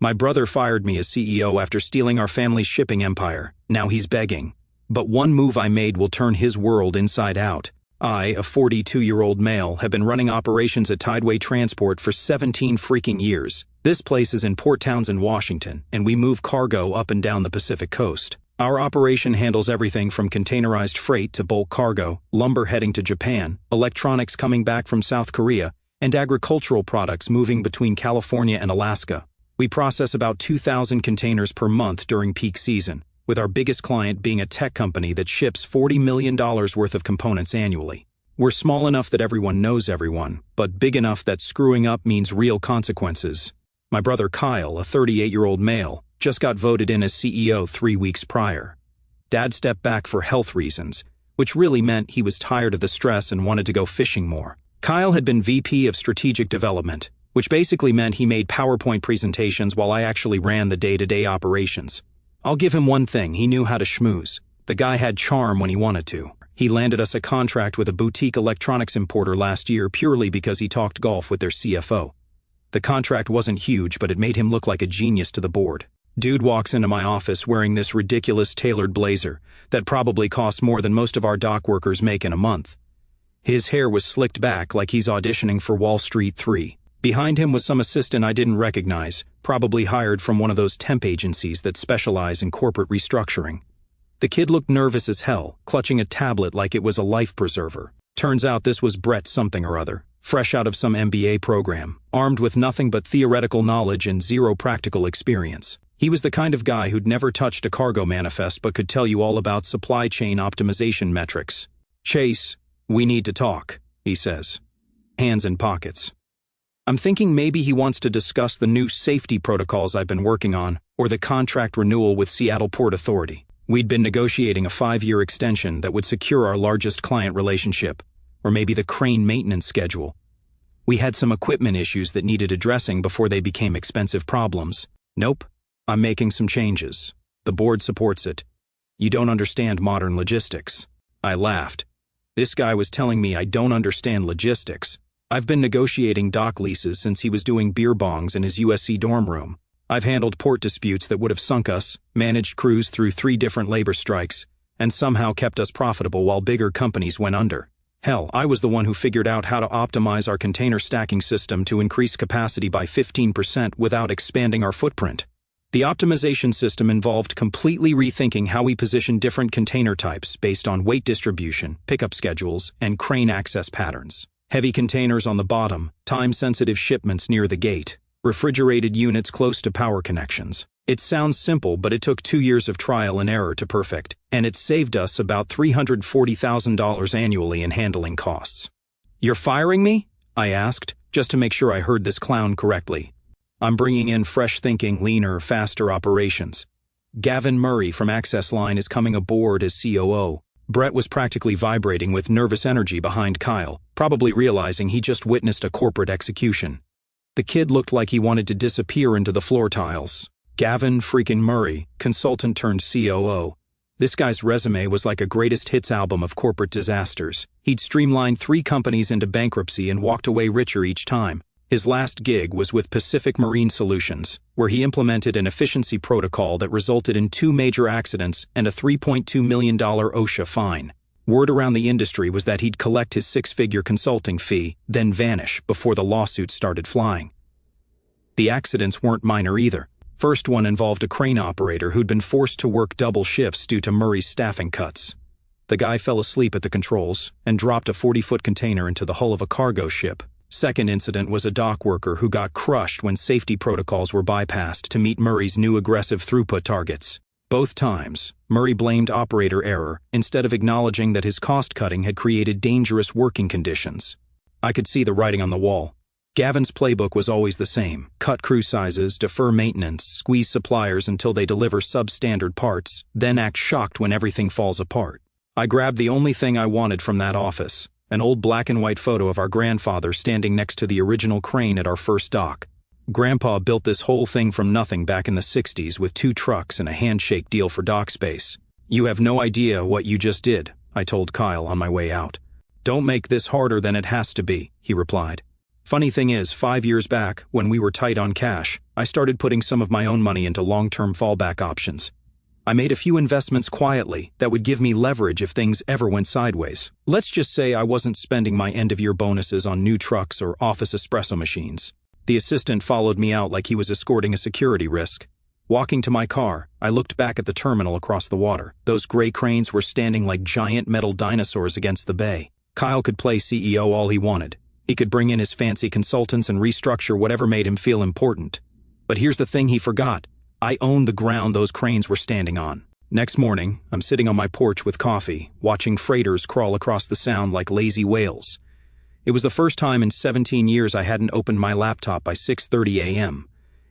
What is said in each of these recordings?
My brother fired me as CEO after stealing our family's shipping empire. Now he's begging. But one move I made will turn his world inside out. I, a 42-year-old male, have been running operations at Tideway Transport for 17 freaking years. This place is in Port Townsend, Washington, and we move cargo up and down the Pacific coast. Our operation handles everything from containerized freight to bulk cargo, lumber heading to Japan, electronics coming back from South Korea, and agricultural products moving between California and Alaska. We process about 2,000 containers per month during peak season, with our biggest client being a tech company that ships $40 million worth of components annually. We're small enough that everyone knows everyone, but big enough that screwing up means real consequences. My brother Kyle, a 38-year-old male, just got voted in as CEO 3 weeks prior. Dad stepped back for health reasons, which really meant he was tired of the stress and wanted to go fishing more. Kyle had been VP of Strategic Development, which basically meant he made PowerPoint presentations while I actually ran the day-to-day operations. I'll give him one thing, he knew how to schmooze. The guy had charm when he wanted to. He landed us a contract with a boutique electronics importer last year purely because he talked golf with their CFO. The contract wasn't huge, but it made him look like a genius to the board. Dude walks into my office wearing this ridiculous tailored blazer that probably costs more than most of our dock workers make in a month. His hair was slicked back like he's auditioning for Wall Street 3. Behind him was some assistant I didn't recognize, probably hired from one of those temp agencies that specialize in corporate restructuring. The kid looked nervous as hell, clutching a tablet like it was a life preserver. Turns out this was Brett something or other, fresh out of some MBA program, armed with nothing but theoretical knowledge and zero practical experience. He was the kind of guy who'd never touched a cargo manifest but could tell you all about supply chain optimization metrics. "Chase, we need to talk," he says. Hands in pockets. I'm thinking maybe he wants to discuss the new safety protocols I've been working on, or the contract renewal with Seattle Port Authority. We'd been negotiating a 5-year extension that would secure our largest client relationship, or maybe the crane maintenance schedule. We had some equipment issues that needed addressing before they became expensive problems. Nope, I'm making some changes. The board supports it. You don't understand modern logistics. I laughed. This guy was telling me I don't understand logistics. I've been negotiating dock leases since he was doing beer bongs in his USC dorm room. I've handled port disputes that would have sunk us, managed crews through 3 different labor strikes, and somehow kept us profitable while bigger companies went under. Hell, I was the one who figured out how to optimize our container stacking system to increase capacity by 15% without expanding our footprint. The optimization system involved completely rethinking how we position different container types based on weight distribution, pickup schedules, and crane access patterns. Heavy containers on the bottom, time-sensitive shipments near the gate, refrigerated units close to power connections. It sounds simple, but it took 2 years of trial and error to perfect, and it saved us about $340,000 annually in handling costs. "You're firing me?" I asked, just to make sure I heard this clown correctly. "I'm bringing in fresh thinking, leaner, faster operations. Gavin Murray from Access Line is coming aboard as COO. Brett was practically vibrating with nervous energy behind Kyle, probably realizing he just witnessed a corporate execution. The kid looked like he wanted to disappear into the floor tiles. Gavin freaking Murray, consultant turned COO. This guy's resume was like a greatest hits album of corporate disasters. He'd streamlined 3 companies into bankruptcy and walked away richer each time. His last gig was with Pacific Marine Solutions, where he implemented an efficiency protocol that resulted in 2 major accidents and a $3.2 million OSHA fine. Word around the industry was that he'd collect his 6-figure consulting fee, then vanish before the lawsuits started flying. The accidents weren't minor either. First one involved a crane operator who'd been forced to work double shifts due to Murray's staffing cuts. The guy fell asleep at the controls and dropped a 40-foot container into the hull of a cargo ship. Second incident was a dock worker who got crushed when safety protocols were bypassed to meet Murray's new aggressive throughput targets. Both times, Murray blamed operator error instead of acknowledging that his cost-cutting had created dangerous working conditions. I could see the writing on the wall. Gavin's playbook was always the same: cut crew sizes, defer maintenance, squeeze suppliers until they deliver substandard parts, then act shocked when everything falls apart. I grabbed the only thing I wanted from that office: an old black and white photo of our grandfather standing next to the original crane at our first dock. Grandpa built this whole thing from nothing back in the 60s with 2 trucks and a handshake deal for dock space. "You have no idea what you just did," I told Kyle on my way out. "Don't make this harder than it has to be," he replied. Funny thing is, 5 years back, when we were tight on cash, I started putting some of my own money into long-term fallback options. I made a few investments quietly that would give me leverage if things ever went sideways. Let's just say I wasn't spending my end-of-year bonuses on new trucks or office espresso machines. The assistant followed me out like he was escorting a security risk. Walking to my car, I looked back at the terminal across the water. Those gray cranes were standing like giant metal dinosaurs against the bay. Kyle could play CEO all he wanted. He could bring in his fancy consultants and restructure whatever made him feel important. But here's the thing he forgot. I owned the ground those cranes were standing on. Next morning, I'm sitting on my porch with coffee, watching freighters crawl across the sound like lazy whales. It was the first time in 17 years I hadn't opened my laptop by 6:30 a.m.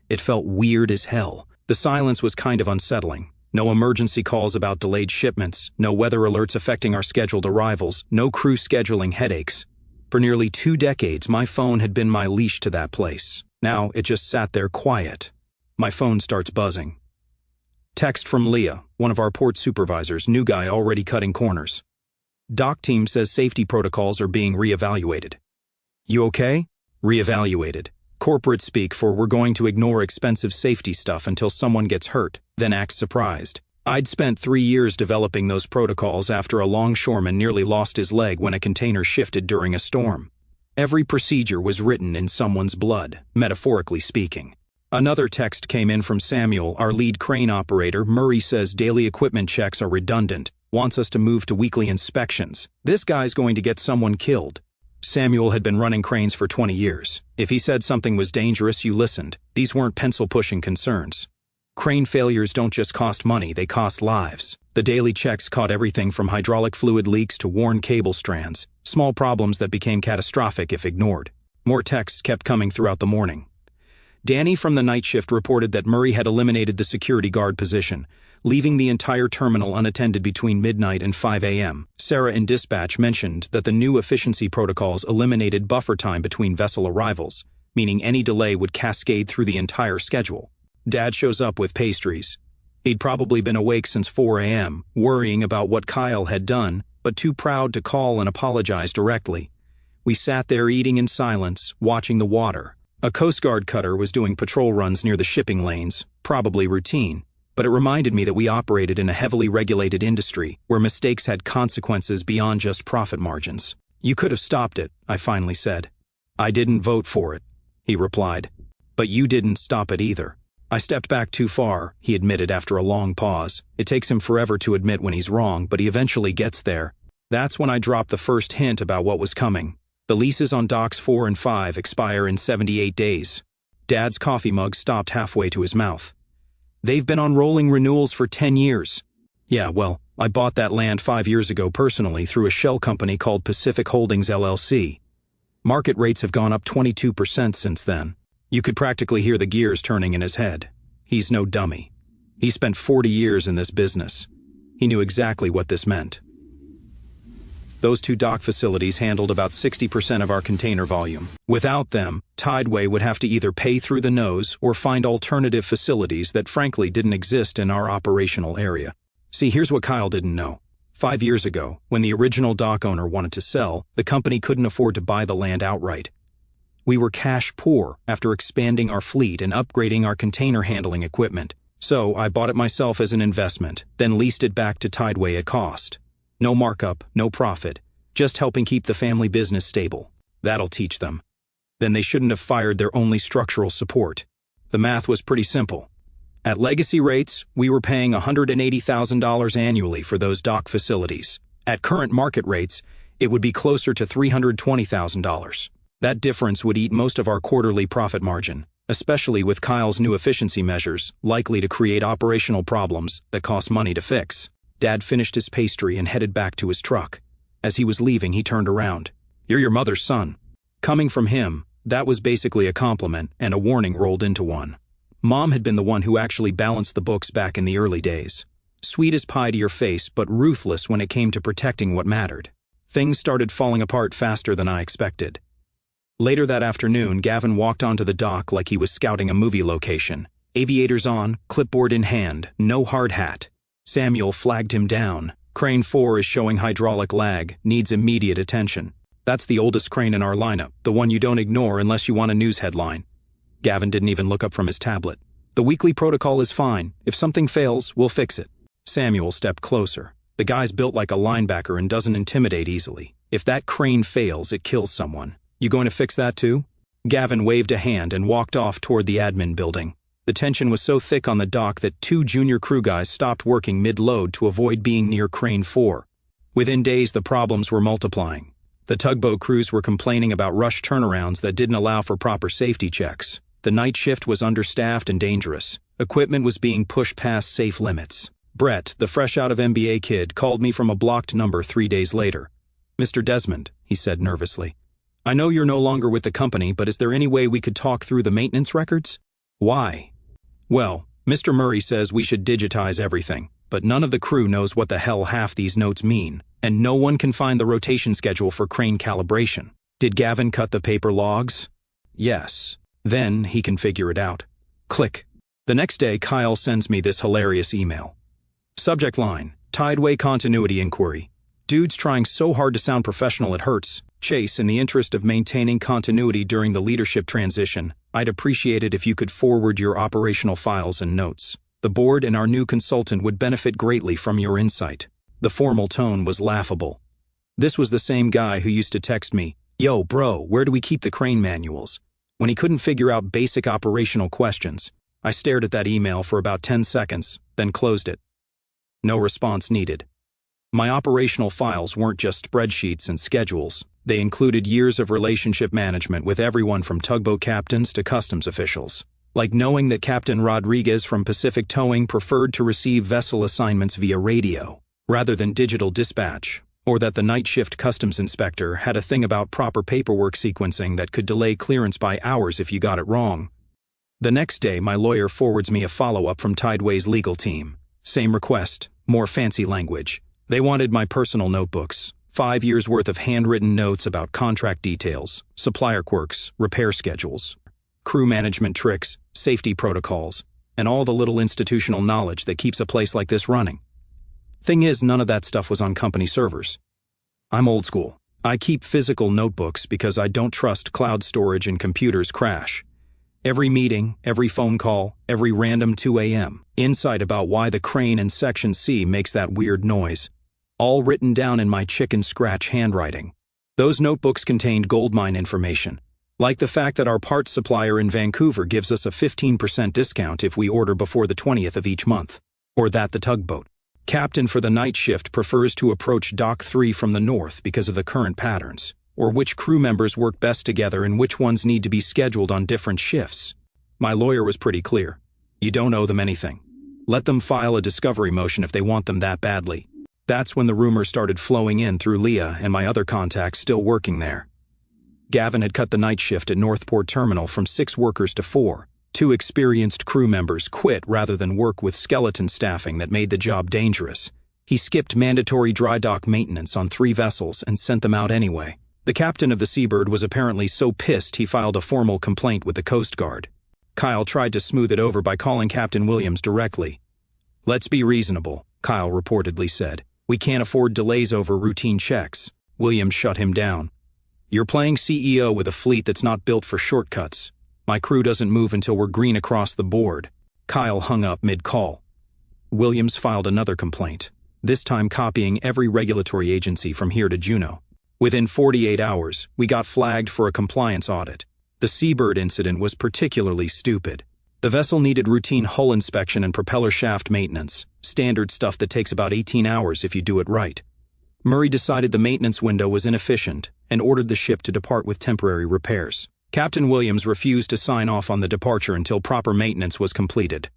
It felt weird as hell. The silence was kind of unsettling. No emergency calls about delayed shipments, no weather alerts affecting our scheduled arrivals, no crew scheduling headaches. For nearly 2 decades, my phone had been my leash to that place. Now, it just sat there quiet. My phone starts buzzing. Text from Leah, one of our port supervisors, new guy already cutting corners. Dock team says safety protocols are being reevaluated. You okay? Reevaluated. Corporate speak for we're going to ignore expensive safety stuff until someone gets hurt, then act surprised. I'd spent 3 years developing those protocols after a longshoreman nearly lost his leg when a container shifted during a storm. Every procedure was written in someone's blood, metaphorically speaking. Another text came in from Samuel, our lead crane operator. Murray says daily equipment checks are redundant, wants us to move to weekly inspections. This guy's going to get someone killed. Samuel had been running cranes for 20 years. If he said something was dangerous, you listened. These weren't pencil-pushing concerns. Crane failures don't just cost money, they cost lives. The daily checks caught everything from hydraulic fluid leaks to worn cable strands, small problems that became catastrophic if ignored. More texts kept coming throughout the morning. Danny from the night shift reported that Murray had eliminated the security guard position, leaving the entire terminal unattended between midnight and 5 a.m. Sarah in dispatch mentioned that the new efficiency protocols eliminated buffer time between vessel arrivals, meaning any delay would cascade through the entire schedule. Dad shows up with pastries. He'd probably been awake since 4 a.m., worrying about what Kyle had done, but too proud to call and apologize directly. We sat there eating in silence, watching the water. A Coast Guard cutter was doing patrol runs near the shipping lanes, probably routine, but it reminded me that we operated in a heavily regulated industry where mistakes had consequences beyond just profit margins. You could have stopped it, I finally said. I didn't vote for it, he replied. But you didn't stop it either. I stepped back too far, he admitted after a long pause. It takes him forever to admit when he's wrong, but he eventually gets there. That's when I dropped the first hint about what was coming. The leases on docks 4 and 5 expire in 78 days. Dad's coffee mug stopped halfway to his mouth. They've been on rolling renewals for 10 years. Yeah, well, I bought that land 5 years ago personally through a shell company called Pacific Holdings LLC. Market rates have gone up 22% since then. You could practically hear the gears turning in his head. He's no dummy. He spent 40 years in this business. He knew exactly what this meant. Those 2 dock facilities handled about 60% of our container volume. Without them, Tideway would have to either pay through the nose or find alternative facilities that frankly didn't exist in our operational area. See, here's what Kyle didn't know. 5 years ago, when the original dock owner wanted to sell, the company couldn't afford to buy the land outright. We were cash poor after expanding our fleet and upgrading our container handling equipment. So I bought it myself as an investment, then leased it back to Tideway at cost. No markup, no profit, just helping keep the family business stable. That'll teach them. Then they shouldn't have fired their only structural support. The math was pretty simple. At legacy rates, we were paying $180,000 annually for those dock facilities. At current market rates, it would be closer to $320,000. That difference would eat most of our quarterly profit margin, especially with Kyle's new efficiency measures, likely to create operational problems that cost money to fix. Dad finished his pastry and headed back to his truck. As he was leaving, he turned around. You're your mother's son. Coming from him, that was basically a compliment, and a warning rolled into one. Mom had been the one who actually balanced the books back in the early days. Sweet as pie to your face, but ruthless when it came to protecting what mattered. Things started falling apart faster than I expected. Later that afternoon, Gavin walked onto the dock like he was scouting a movie location. Aviators on, clipboard in hand, no hard hat. Samuel flagged him down. Crane 4 is showing hydraulic lag, needs immediate attention. That's the oldest crane in our lineup, the one you don't ignore unless you want a news headline. Gavin didn't even look up from his tablet. The weekly protocol is fine. If something fails, we'll fix it. Samuel stepped closer. The guy's built like a linebacker and doesn't intimidate easily. If that crane fails, it kills someone. You going to fix that too? Gavin waved a hand and walked off toward the admin building. The tension was so thick on the dock that 2 junior crew guys stopped working mid-load to avoid being near Crane 4. Within days, the problems were multiplying. The tugboat crews were complaining about rushed turnarounds that didn't allow for proper safety checks. The night shift was understaffed and dangerous. Equipment was being pushed past safe limits. Brett, the fresh-out-of-MBA kid, called me from a blocked number 3 days later. "Mr. Desmond," he said nervously, "I know you're no longer with the company, but is there any way we could talk through the maintenance records?" "Why?" "Well, Mr. Murray says we should digitize everything, but none of the crew knows what the hell half these notes mean, and no one can find the rotation schedule for crane calibration." "Did Gavin cut the paper logs?" "Yes." "Then he can figure it out." Click. The next day, Kyle sends me this hilarious email. Subject line, Tideway Continuity Inquiry. Dude's trying so hard to sound professional it hurts. Chase, in the interest of maintaining continuity during the leadership transition, I'd appreciate it if you could forward your operational files and notes. The board and our new consultant would benefit greatly from your insight. The formal tone was laughable. This was the same guy who used to text me, "Yo, bro, where do we keep the crane manuals?" when he couldn't figure out basic operational questions. I stared at that email for about 10 seconds, then closed it. No response needed. My operational files weren't just spreadsheets and schedules. They included years of relationship management with everyone from tugboat captains to customs officials. Like knowing that Captain Rodriguez from Pacific Towing preferred to receive vessel assignments via radio, rather than digital dispatch, or that the night shift customs inspector had a thing about proper paperwork sequencing that could delay clearance by hours if you got it wrong. The next day, my lawyer forwards me a follow-up from Tideway's legal team. Same request, more fancy language. They wanted my personal notebooks, 5 years' worth of handwritten notes about contract details, supplier quirks, repair schedules, crew management tricks, safety protocols, and all the little institutional knowledge that keeps a place like this running. Thing is, none of that stuff was on company servers. I'm old school. I keep physical notebooks because I don't trust cloud storage and computers crash. Every meeting, every phone call, every random 2 a.m. insight about why the crane in Section C makes that weird noise. All written down in my chicken scratch handwriting. Those notebooks contained goldmine information, like the fact that our parts supplier in Vancouver gives us a 15% discount if we order before the 20th of each month, or that the tugboat captain for the night shift prefers to approach Dock 3 from the north because of the current patterns, or which crew members work best together and which ones need to be scheduled on different shifts. My lawyer was pretty clear. You don't owe them anything. Let them file a discovery motion if they want them that badly. That's when the rumors started flowing in through Leah and my other contacts still working there. Gavin had cut the night shift at Northport Terminal from 6 workers to 4. 2 experienced crew members quit rather than work with skeleton staffing that made the job dangerous. He skipped mandatory dry dock maintenance on 3 vessels and sent them out anyway. The captain of the Seabird was apparently so pissed he filed a formal complaint with the Coast Guard. Kyle tried to smooth it over by calling Captain Williams directly. "Let's be reasonable," Kyle reportedly said. "We can't afford delays over routine checks." Williams shut him down. "You're playing CEO with a fleet that's not built for shortcuts. My crew doesn't move until we're green across the board." Kyle hung up mid-call. Williams filed another complaint, this time copying every regulatory agency from here to Juneau. Within 48 hours, we got flagged for a compliance audit. The Seabird incident was particularly stupid. The vessel needed routine hull inspection and propeller shaft maintenance, standard stuff that takes about 18 hours if you do it right. Murray decided the maintenance window was inefficient and ordered the ship to depart with temporary repairs. Captain Williams refused to sign off on the departure until proper maintenance was completed.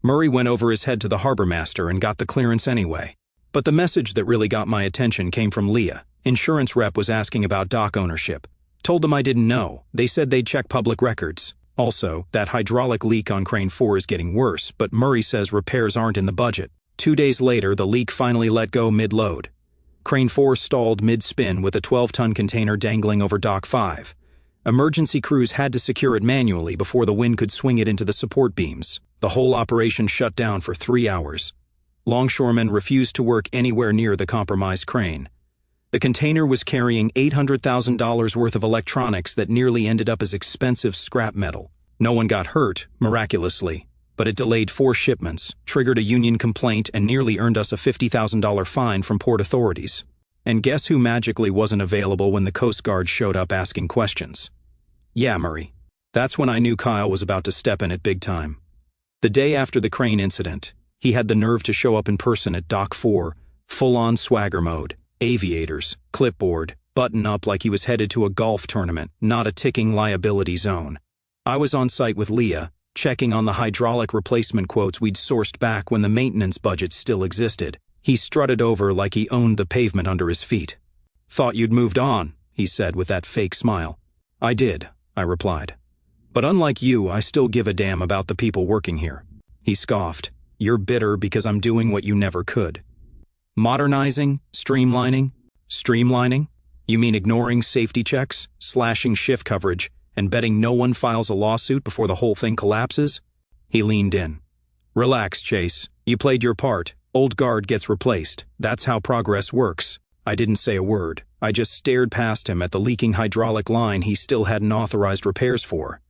Murray went over his head to the harbor master and got the clearance anyway. But the message that really got my attention came from Leah. Insurance rep was asking about dock ownership. Told them I didn't know. They said they'd check public records. Also, that hydraulic leak on Crane 4 is getting worse, but Murray says repairs aren't in the budget. 2 days later, the leak finally let go mid-load. Crane 4 stalled mid-spin with a 12-ton container dangling over Dock 5. Emergency crews had to secure it manually before the wind could swing it into the support beams. The whole operation shut down for 3 hours. Longshoremen refused to work anywhere near the compromised crane. The container was carrying $800,000 worth of electronics that nearly ended up as expensive scrap metal. No one got hurt, miraculously, but it delayed 4 shipments, triggered a union complaint, and nearly earned us a $50,000 fine from port authorities. And guess who magically wasn't available when the Coast Guard showed up asking questions? Yeah, Murray. That's when I knew Kyle was about to step in it big time. The day after the crane incident, he had the nerve to show up in person at Dock 4, full-on swagger mode, aviators, clipboard, button up like he was headed to a golf tournament, not a ticking liability zone. I was on site with Leah, checking on the hydraulic replacement quotes we'd sourced back when the maintenance budget still existed. He strutted over like he owned the pavement under his feet. "Thought you'd moved on," he said with that fake smile. "I did," I replied. "But unlike you, I still give a damn about the people working here." He scoffed. "You're bitter because I'm doing what you never could." Modernizing? Streamlining? Streamlining? You mean ignoring safety checks, slashing shift coverage, and betting no one files a lawsuit before the whole thing collapses? He leaned in. "Relax, Chase. You played your part. Old guard gets replaced. That's how progress works." I didn't say a word. I just stared past him at the leaking hydraulic line he still hadn't authorized repairs for.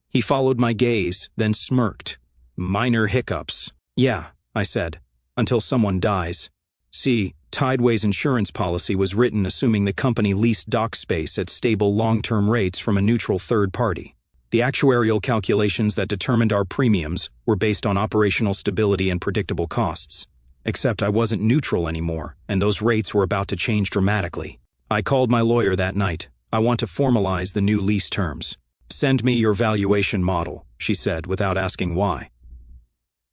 He followed my gaze, then smirked. "Minor hiccups." "Yeah," I said, "until someone dies." See, Tideway's insurance policy was written assuming the company leased dock space at stable long-term rates from a neutral third party. The actuarial calculations that determined our premiums were based on operational stability and predictable costs. Except I wasn't neutral anymore, and those rates were about to change dramatically. I called my lawyer that night. "I want to formalize the new lease terms." "Send me your valuation model," she said without asking why.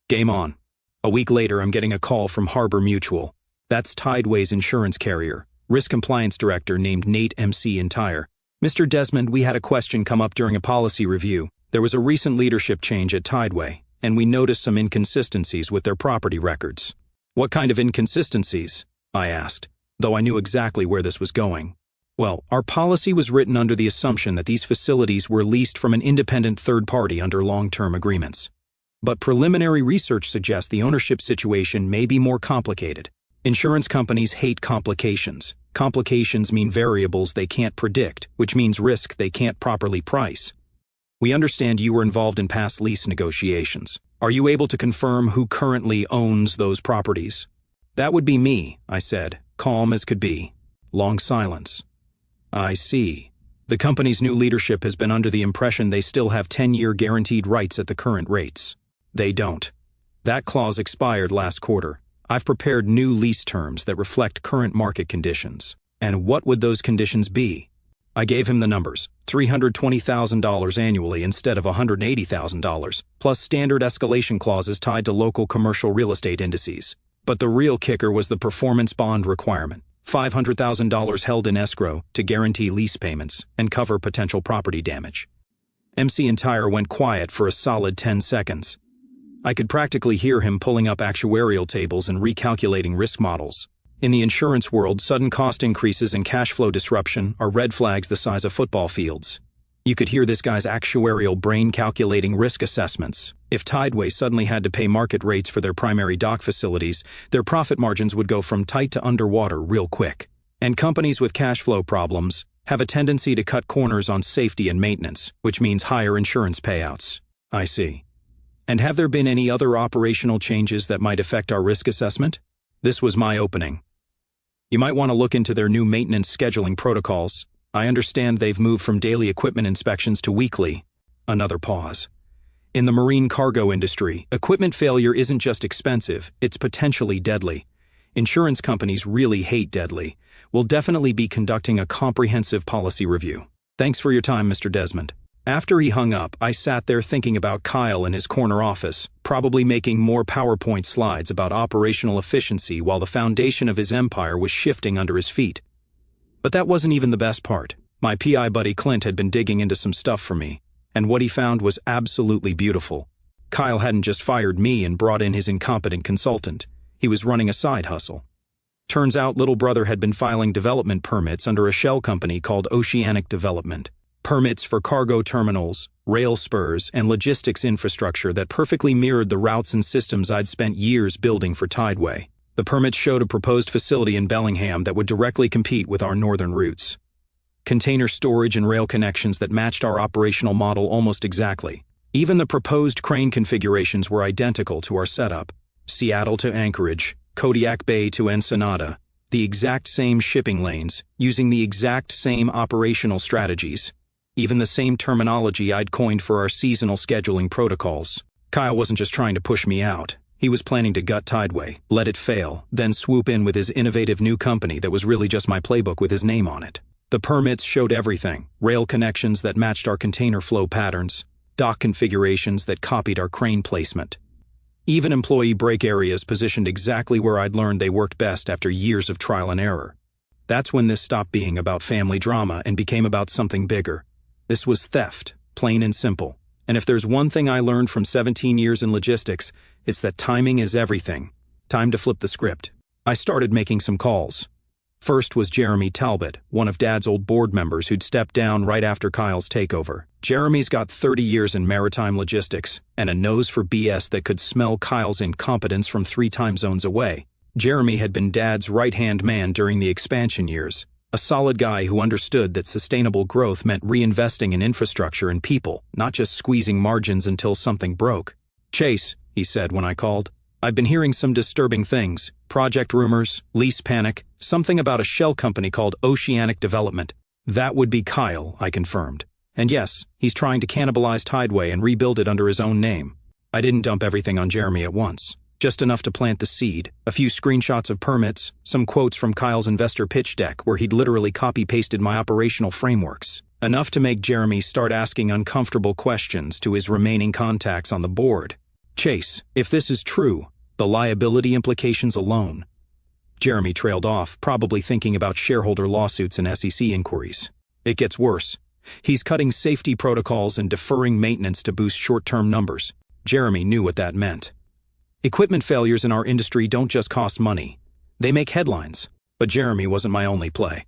Game on. A week later, I'm getting a call from Harbor Mutual. That's Tideway's insurance carrier, risk compliance director named Nate MC Entire. "Mr. Desmond, we had a question come up during a policy review. There was a recent leadership change at Tideway, and we noticed some inconsistencies with their property records." "What kind of inconsistencies?" I asked, though I knew exactly where this was going. "Well, our policy was written under the assumption that these facilities were leased from an independent third party under long-term agreements. But preliminary research suggests the ownership situation may be more complicated. Insurance companies hate complications. Complications mean variables they can't predict, which means risk they can't properly price. We understand you were involved in past lease negotiations. Are you able to confirm who currently owns those properties?" "That would be me," I said, calm as could be. Long silence. "I see. The company's new leadership has been under the impression they still have 10-year guaranteed rights at the current rates. They don't. That clause expired last quarter. I've prepared new lease terms that reflect current market conditions. And what would those conditions be?" I gave him the numbers. $320,000 annually instead of $180,000, plus standard escalation clauses tied to local commercial real estate indices. But the real kicker was the performance bond requirement. $500,000 held in escrow to guarantee lease payments and cover potential property damage. MC Entire went quiet for a solid 10 seconds. I could practically hear him pulling up actuarial tables and recalculating risk models. In the insurance world, sudden cost increases and cash flow disruption are red flags the size of football fields. You could hear this guy's actuarial brain calculating risk assessments. If Tideway suddenly had to pay market rates for their primary dock facilities, their profit margins would go from tight to underwater real quick. And companies with cash flow problems have a tendency to cut corners on safety and maintenance, which means higher insurance payouts. I see. And have there been any other operational changes that might affect our risk assessment? This was my opening. You might want to look into their new maintenance scheduling protocols. I understand they've moved from daily equipment inspections to weekly. Another pause. In the marine cargo industry, equipment failure isn't just expensive, it's potentially deadly. Insurance companies really hate deadly. We'll definitely be conducting a comprehensive policy review. Thanks for your time, Mr. Desmond. After he hung up, I sat there thinking about Kyle in his corner office, probably making more PowerPoint slides about operational efficiency while the foundation of his empire was shifting under his feet. But that wasn't even the best part. My PI buddy Clint had been digging into some stuff for me, and what he found was absolutely beautiful. Kyle hadn't just fired me and brought in his incompetent consultant. He was running a side hustle. Turns out little brother had been filing development permits under a shell company called Oceanic Development. Permits for cargo terminals, rail spurs, and logistics infrastructure that perfectly mirrored the routes and systems I'd spent years building for Tideway. The permits showed a proposed facility in Bellingham that would directly compete with our northern routes. Container storage and rail connections that matched our operational model almost exactly. Even the proposed crane configurations were identical to our setup. Seattle to Anchorage, Kodiak Bay to Ensenada, the exact same shipping lanes, using the exact same operational strategies. Even the same terminology I'd coined for our seasonal scheduling protocols. Kyle wasn't just trying to push me out. He was planning to gut Tideway, let it fail, then swoop in with his innovative new company that was really just my playbook with his name on it. The permits showed everything: rail connections that matched our container flow patterns, dock configurations that copied our crane placement. Even employee break areas positioned exactly where I'd learned they worked best after years of trial and error. That's when this stopped being about family drama and became about something bigger. This was theft, plain and simple. And if there's one thing I learned from 17 years in logistics, it's that timing is everything. Time to flip the script. I started making some calls. First was Jeremy Talbot, one of Dad's old board members who'd stepped down right after Kyle's takeover. Jeremy's got 30 years in maritime logistics and a nose for BS that could smell Kyle's incompetence from 3 time zones away. Jeremy had been Dad's right-hand man during the expansion years, a solid guy who understood that sustainable growth meant reinvesting in infrastructure and people, not just squeezing margins until something broke. "Chase," he said when I called, "I've been hearing some disturbing things. Project rumors, lease panic, something about a shell company called Oceanic Development." "That would be Kyle," I confirmed. "And yes, he's trying to cannibalize Tideway and rebuild it under his own name." I didn't dump everything on Jeremy at once. Just enough to plant the seed, a few screenshots of permits, some quotes from Kyle's investor pitch deck where he'd literally copy-pasted my operational frameworks. Enough to make Jeremy start asking uncomfortable questions to his remaining contacts on the board. "Chase, if this is true, the liability implications alone." Jeremy trailed off, probably thinking about shareholder lawsuits and SEC inquiries. "It gets worse. He's cutting safety protocols and deferring maintenance to boost short-term numbers." Jeremy knew what that meant. Equipment failures in our industry don't just cost money. They make headlines. But Jeremy wasn't my only play.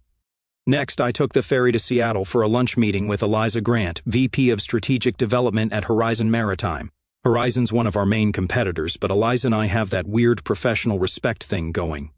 Next, I took the ferry to Seattle for a lunch meeting with Eliza Grant, VP of Strategic Development at Horizon Maritime. Horizon's one of our main competitors, but Eliza and I have that weird professional respect thing going.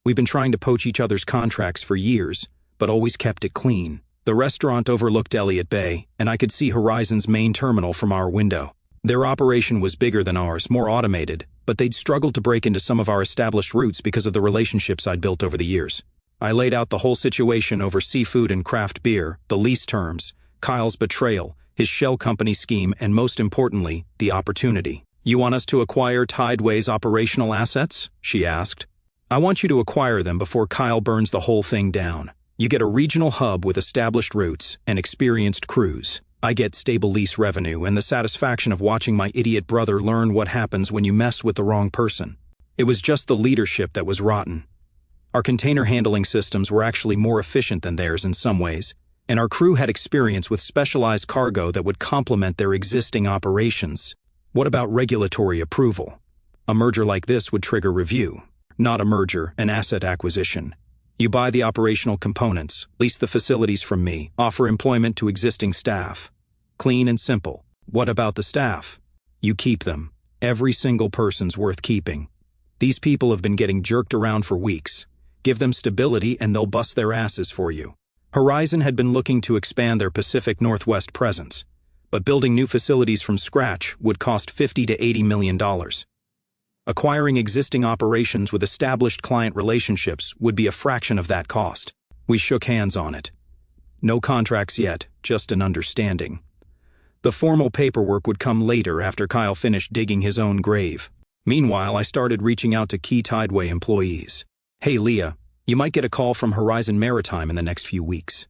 We've been trying to poach each other's contracts for years, but always kept it clean. The restaurant overlooked Elliott Bay, and I could see Horizon's main terminal from our window. Their operation was bigger than ours, more automated, but they'd struggled to break into some of our established routes because of the relationships I'd built over the years. I laid out the whole situation over seafood and craft beer, the lease terms, Kyle's betrayal, his shell company scheme, and most importantly, the opportunity. "You want us to acquire Tideway's operational assets?" she asked. "I want you to acquire them before Kyle burns the whole thing down. You get a regional hub with established routes and experienced crews. I get stable lease revenue and the satisfaction of watching my idiot brother learn what happens when you mess with the wrong person." It was just the leadership that was rotten. Our container handling systems were actually more efficient than theirs in some ways, and our crew had experience with specialized cargo that would complement their existing operations. What about regulatory approval? A merger like this would trigger review. Not a merger, an asset acquisition. You buy the operational components, lease the facilities from me, offer employment to existing staff. Clean and simple. What about the staff? You keep them. Every single person's worth keeping. These people have been getting jerked around for weeks. Give them stability and they'll bust their asses for you. Horizon had been looking to expand their Pacific Northwest presence, but building new facilities from scratch would cost $50 to $80 million. Acquiring existing operations with established client relationships would be a fraction of that cost. We shook hands on it. No contracts yet, just an understanding. The formal paperwork would come later after Kyle finished digging his own grave. Meanwhile, I started reaching out to key Tideway employees. "Hey Leah, you might get a call from Horizon Maritime in the next few weeks.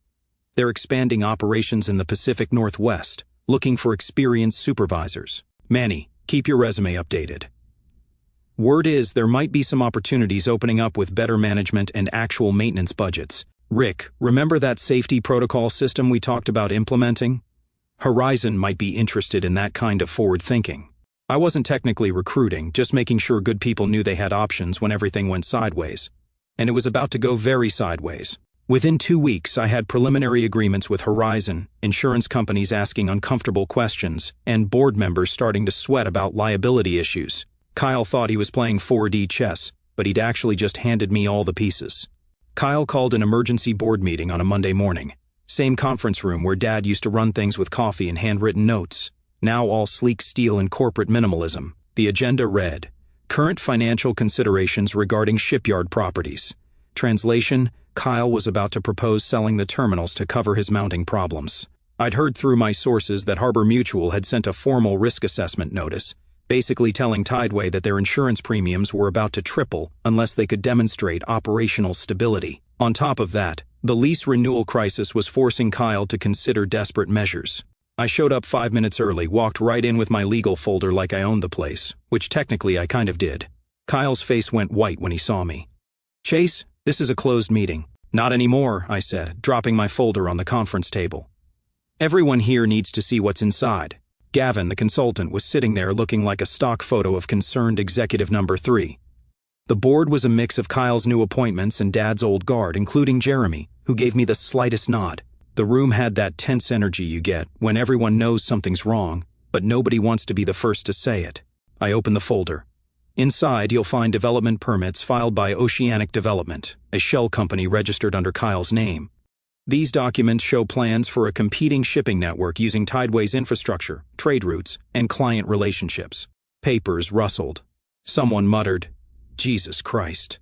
They're expanding operations in the Pacific Northwest, looking for experienced supervisors. Manny, keep your resume updated. Word is there might be some opportunities opening up with better management and actual maintenance budgets. Rick, remember that safety protocol system we talked about implementing? Horizon might be interested in that kind of forward thinking." I wasn't technically recruiting, just making sure good people knew they had options when everything went sideways. And it was about to go very sideways. Within 2 weeks, I had preliminary agreements with Horizon, insurance companies asking uncomfortable questions, and board members starting to sweat about liability issues. Kyle thought he was playing 4D chess, but he'd actually just handed me all the pieces. Kyle called an emergency board meeting on a Monday morning. Same conference room where Dad used to run things with coffee and handwritten notes. Now all sleek steel and corporate minimalism. The agenda read, Current financial considerations regarding shipyard properties. Translation, Kyle was about to propose selling the terminals to cover his mounting problems. I'd heard through my sources that Harbor Mutual had sent a formal risk assessment notice, basically telling Tideway that their insurance premiums were about to triple unless they could demonstrate operational stability. On top of that, the lease renewal crisis was forcing Kyle to consider desperate measures. I showed up 5 minutes early, walked right in with my legal folder like I owned the place, which technically I kind of did. Kyle's face went white when he saw me. Chase, this is a closed meeting. Not anymore, I said, dropping my folder on the conference table. Everyone here needs to see what's inside. Gavin, the consultant, was sitting there looking like a stock photo of concerned executive number 3. The board was a mix of Kyle's new appointments and Dad's old guard, including Jeremy, who gave me the slightest nod. The room had that tense energy you get when everyone knows something's wrong, but nobody wants to be the first to say it. I opened the folder. Inside, you'll find development permits filed by Oceanic Development, a shell company registered under Kyle's name. These documents show plans for a competing shipping network using Tideway's infrastructure, trade routes, and client relationships. Papers rustled. Someone muttered, Jesus Christ.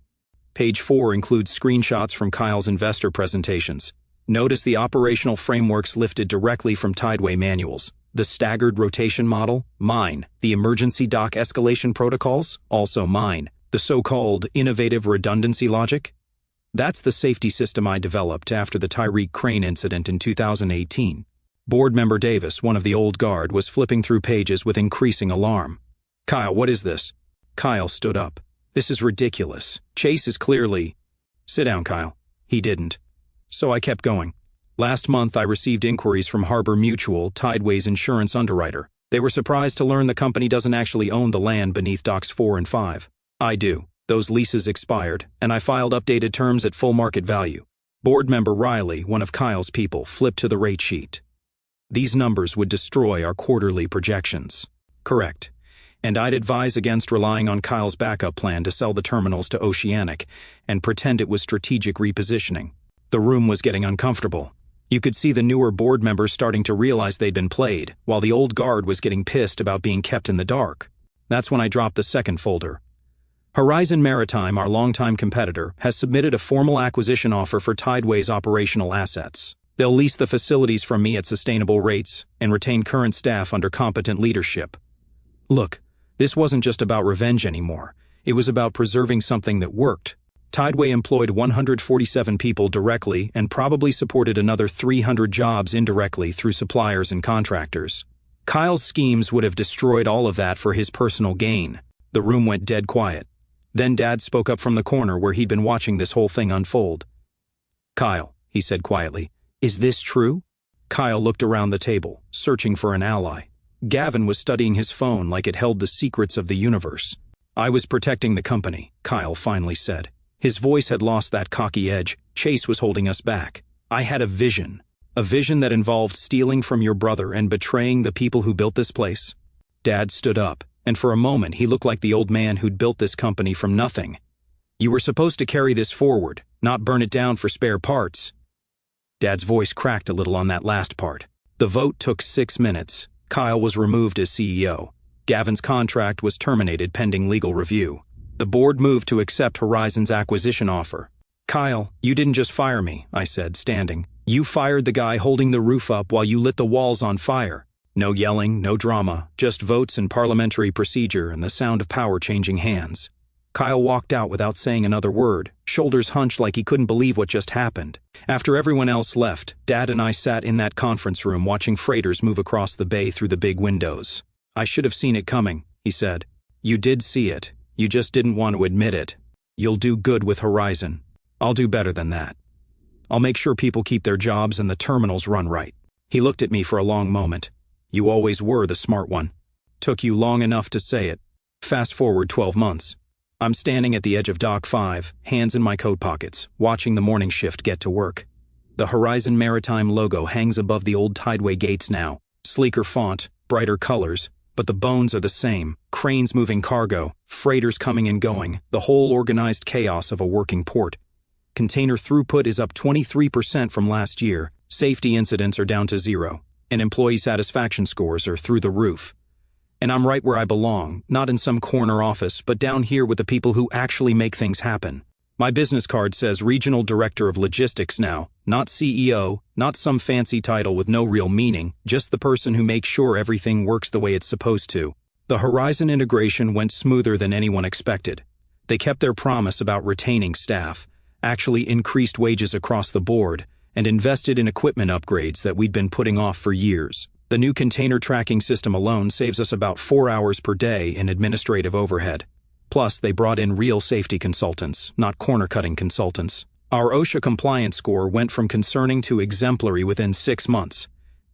Page 4 includes screenshots from Kyle's investor presentations. Notice the operational frameworks lifted directly from Tideway manuals. The staggered rotation model, mine. The emergency dock escalation protocols, also mine. The so-called innovative redundancy logic. That's the safety system I developed after the Tyreek crane incident in 2018. Board member Davis, one of the old guard, was flipping through pages with increasing alarm. Kyle, what is this? Kyle stood up. This is ridiculous. Chase is clearly... Sit down, Kyle. He didn't. So I kept going. Last month I received inquiries from Harbor Mutual, Tideway's insurance underwriter. They were surprised to learn the company doesn't actually own the land beneath docks 4 and 5. I do. Those leases expired, and I filed updated terms at full market value. Board member Riley, one of Kyle's people, flipped to the rate sheet. These numbers would destroy our quarterly projections. Correct. And I'd advise against relying on Kyle's backup plan to sell the terminals to Oceanic and pretend it was strategic repositioning. The room was getting uncomfortable. You could see the newer board members starting to realize they'd been played, while the old guard was getting pissed about being kept in the dark. That's when I dropped the second folder. Horizon Maritime, our longtime competitor, has submitted a formal acquisition offer for Tideway's operational assets. They'll lease the facilities from me at sustainable rates and retain current staff under competent leadership. Look, this wasn't just about revenge anymore. It was about preserving something that worked. Tideway employed 147 people directly and probably supported another 300 jobs indirectly through suppliers and contractors. Kyle's schemes would have destroyed all of that for his personal gain. The room went dead quiet. Then Dad spoke up from the corner where he'd been watching this whole thing unfold. Kyle, he said quietly, is this true? Kyle looked around the table, searching for an ally. Gavin was studying his phone like it held the secrets of the universe. I was protecting the company, Kyle finally said. His voice had lost that cocky edge. Chase was holding us back. I had a vision that involved stealing from your brother and betraying the people who built this place. Dad stood up, and for a moment he looked like the old man who'd built this company from nothing. You were supposed to carry this forward, not burn it down for spare parts. Dad's voice cracked a little on that last part. The vote took 6 minutes. Kyle was removed as CEO. Gavin's contract was terminated pending legal review. The board moved to accept Horizon's acquisition offer. Kyle, you didn't just fire me, I said, standing. You fired the guy holding the roof up while you lit the walls on fire. No yelling, no drama, just votes and parliamentary procedure and the sound of power changing hands. Kyle walked out without saying another word, shoulders hunched like he couldn't believe what just happened. After everyone else left, Dad and I sat in that conference room watching freighters move across the bay through the big windows. I should have seen it coming, he said. You did see it. You just didn't want to admit it. You'll do good with Horizon. I'll do better than that. I'll make sure people keep their jobs and the terminals run right. He looked at me for a long moment. You always were the smart one. Took you long enough to say it. Fast forward 12 months. I'm standing at the edge of Dock 5, hands in my coat pockets, watching the morning shift get to work. The Horizon Maritime logo hangs above the old Tideway gates now. Sleeker font, brighter colors, but the bones are the same. Cranes moving cargo, freighters coming and going, the whole organized chaos of a working port. Container throughput is up 23% from last year, safety incidents are down to 0, and employee satisfaction scores are through the roof. And I'm right where I belong, not in some corner office, but down here with the people who actually make things happen. My business card says Regional Director of Logistics now, not CEO, not some fancy title with no real meaning, just the person who makes sure everything works the way it's supposed to. The Horizon integration went smoother than anyone expected. They kept their promise about retaining staff, actually increased wages across the board, and invested in equipment upgrades that we'd been putting off for years. The new container tracking system alone saves us about 4 hours per day in administrative overhead. Plus, they brought in real safety consultants, not corner-cutting consultants. Our OSHA compliance score went from concerning to exemplary within 6 months.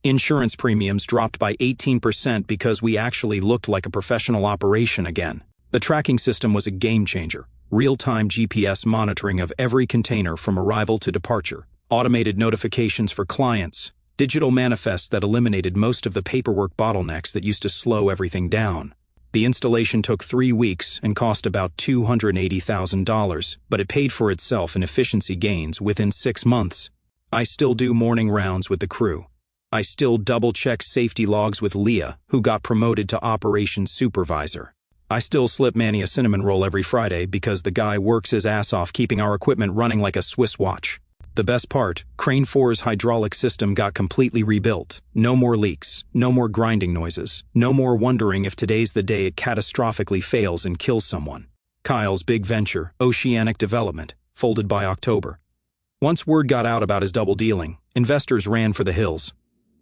Insurance premiums dropped by 18% because we actually looked like a professional operation again. The tracking system was a game-changer. Real-time GPS monitoring of every container from arrival to departure. Automated notifications for clients. Digital manifests that eliminated most of the paperwork bottlenecks that used to slow everything down. The installation took 3 weeks and cost about $280,000, but it paid for itself in efficiency gains within 6 months. I still do morning rounds with the crew. I still double-check safety logs with Leah, who got promoted to operations supervisor. I still slip Manny a cinnamon roll every Friday because the guy works his ass off keeping our equipment running like a Swiss watch. The best part, Crane 4's hydraulic system got completely rebuilt. No more leaks, no more grinding noises, no more wondering if today's the day it catastrophically fails and kills someone. Kyle's big venture, Oceanic Development, folded by October. Once word got out about his double dealing, investors ran for the hills.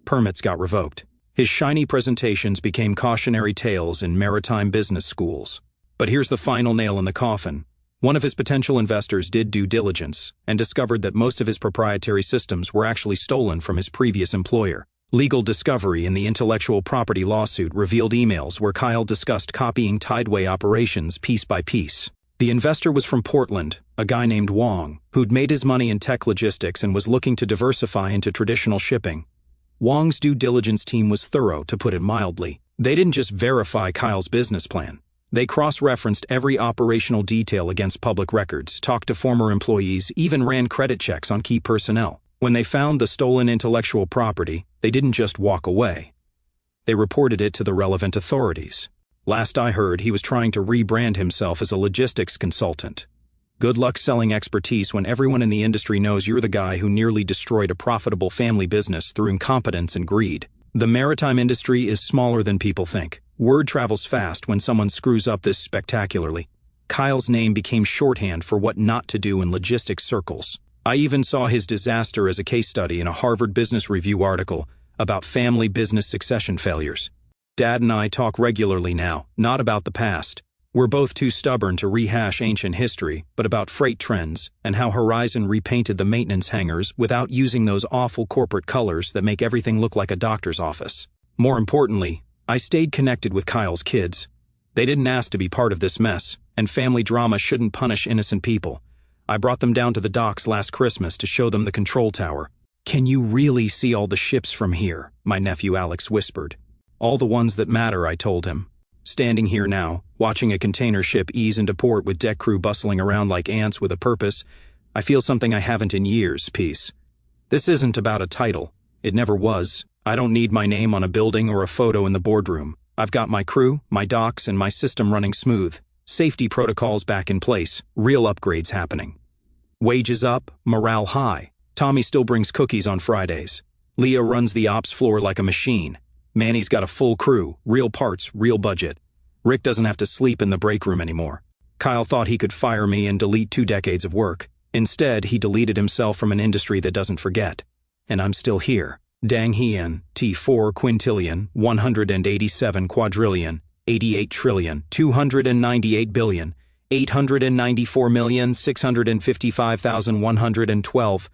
Permits got revoked. His shiny presentations became cautionary tales in maritime business schools. But here's the final nail in the coffin. One of his potential investors did due diligence and discovered that most of his proprietary systems were actually stolen from his previous employer. Legal discovery in the intellectual property lawsuit revealed emails where Kyle discussed copying Tideway operations piece by piece. The investor was from Portland, a guy named Wong, who'd made his money in tech logistics and was looking to diversify into traditional shipping. Wong's due diligence team was thorough, to put it mildly. They didn't just verify Kyle's business plan. They cross-referenced every operational detail against public records, talked to former employees, even ran credit checks on key personnel. When they found the stolen intellectual property, they didn't just walk away. They reported it to the relevant authorities. Last I heard, he was trying to rebrand himself as a logistics consultant. Good luck selling expertise when everyone in the industry knows you're the guy who nearly destroyed a profitable family business through incompetence and greed. The maritime industry is smaller than people think. Word travels fast when someone screws up this spectacularly. Kyle's name became shorthand for what not to do in logistics circles. I even saw his disaster as a case study in a Harvard Business Review article about family business succession failures. Dad and I talk regularly now, not about the past. We're both too stubborn to rehash ancient history, but about freight trends and how Horizon repainted the maintenance hangars without using those awful corporate colors that make everything look like a doctor's office. More importantly, I stayed connected with Kyle's kids. They didn't ask to be part of this mess, and family drama shouldn't punish innocent people. I brought them down to the docks last Christmas to show them the control tower. "Can you really see all the ships from here?" my nephew Alex whispered. "All the ones that matter," I told him. Standing here now, watching a container ship ease into port with deck crew bustling around like ants with a purpose, I feel something I haven't in years, peace. This isn't about a title. It never was. I don't need my name on a building or a photo in the boardroom. I've got my crew, my docks, and my system running smooth. Safety protocols back in place. Real upgrades happening. Wages up, morale high. Tommy still brings cookies on Fridays. Leah runs the ops floor like a machine. Manny's got a full crew, real parts, real budget. Rick doesn't have to sleep in the break room anymore. Kyle thought he could fire me and delete 2 decades of work. Instead, he deleted himself from an industry that doesn't forget. And I'm still here. Dang Hien, T4 quintillion, 187 quadrillion, 88 trillion, 298 billion, 894,655,112,